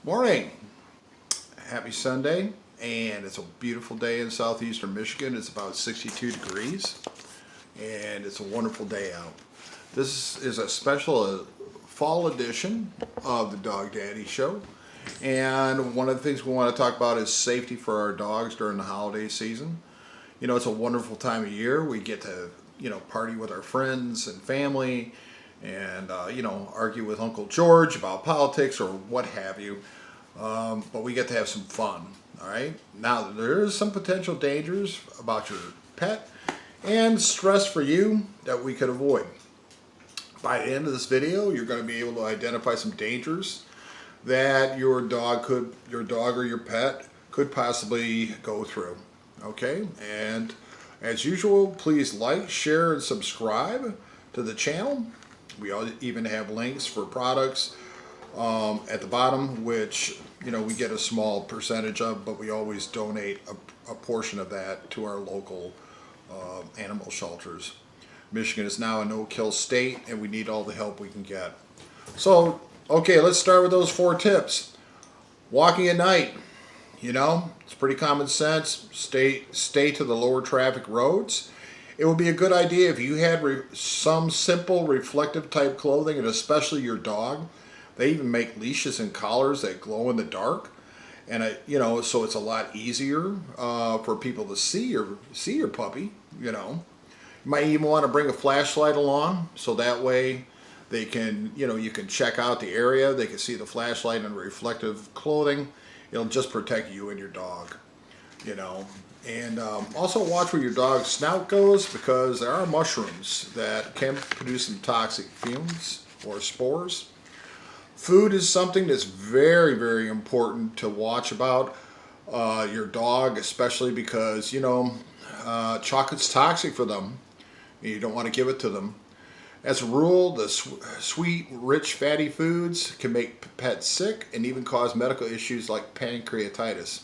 Morning. Happy Sunday, and it's a beautiful day in southeastern Michigan. It's about 62 degrees, and it's a wonderful day out. This is a special fall edition of the Dog Daddy Show, and one of the things we want to talk about is safety for our dogs during the holiday season. You know, it's a wonderful time of year. We get to, party with our friends and family, and argue with Uncle George about politics or what have you. But we get to have some fun. All right. Now there is some potential dangers about your pet and stress for you that we could avoid. By the end of this video, you're going to be able to identify some dangers that your dog or your pet could possibly go through. Okay, and as usual, please like, share, and subscribe to the channel. We even have links for products at the bottom, which we get a small percentage of, but we always donate a portion of that to our local animal shelters. Michigan is now a no-kill state, and we need all the help we can get. So, okay, let's start with those 4 tips. Walking at night. It's pretty common sense. Stay to the lower traffic roads. It would be a good idea if you had some simple reflective type clothing, and especially your dog. They even make leashes and collars that glow in the dark, and so it's a lot easier for people to see your puppy. You might even want to bring a flashlight along, so that way they can you can check out the area. They can see the flashlight and reflective clothing. It'll just protect you and your dog, And also watch where your dog's snout goes, because there are mushrooms that can produce some toxic fumes or spores. Food is something that's very, very important to watch about your dog, especially because, chocolate's toxic for them. You don't want to give it to them. As a rule, the sweet, rich, fatty foods can make pets sick and even cause medical issues like pancreatitis.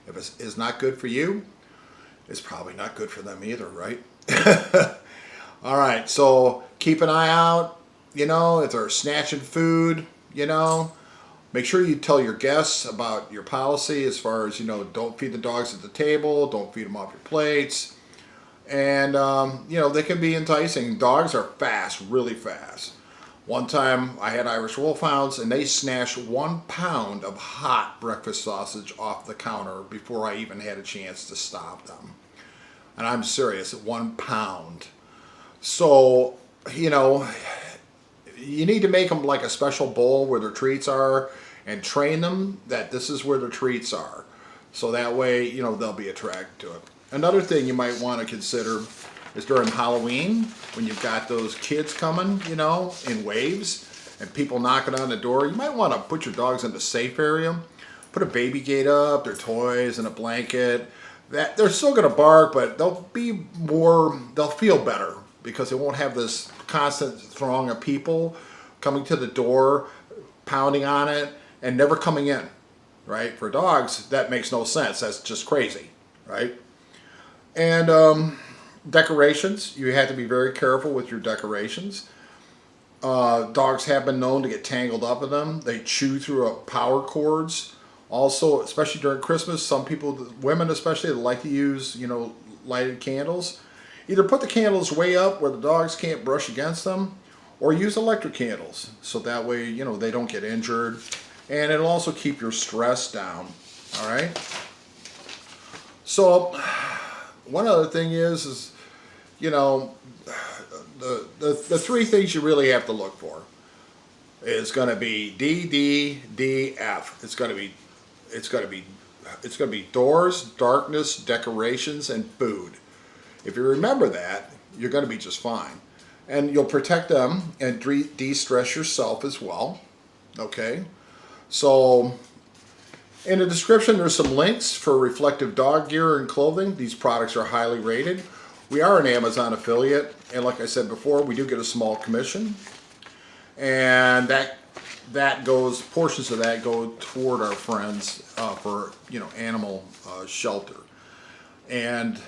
If it's not good for you, it's probably not good for them either, right? All right, so keep an eye out, if they're snatching food, make sure you tell your guests about your policy as far as, don't feed the dogs at the table, don't feed them off your plates. And, they can be enticing. Dogs are fast, really fast. One time I had Irish Wolfhounds, and they snatched 1 pound of hot breakfast sausage off the counter before I even had a chance to stop them. And I'm serious, 1 pound. So, you need to make them like a special bowl where their treats are, and train them that this is where their treats are. So that way, they'll be attracted to it. Another thing you might want to consider is during Halloween, when you've got those kids coming, in waves, and people knocking on the door. You might want to put your dogs in the safe area. Put a baby gate up, their toys, and a blanket. That they're still going to bark, but they'll feel better, because they won't have this constant throng of people coming to the door, pounding on it, and never coming in, right? For dogs, that makes no sense. That's just crazy, right? And decorations, you have to be very careful with your decorations. Dogs have been known to get tangled up in them. They chew through power cords. Also, especially during Christmas, some people, women especially, they like to use, lighted candles. Either put the candles way up where the dogs can't brush against them, or use electric candles. So that way, they don't get injured. And it'll also keep your stress down. All right? So one other thing is the 3 things you really have to look for is going to be DDDF. It's going to be doors, darkness, decorations, and food. If you remember that, you're going to be just fine, and you'll protect them and de-stress yourself as well. Okay, so in the description, there's some links for reflective dog gear and clothing. These products are highly rated. We are an Amazon affiliate, and like I said before, we do get a small commission, and portions of that go toward our friends for animal shelter. And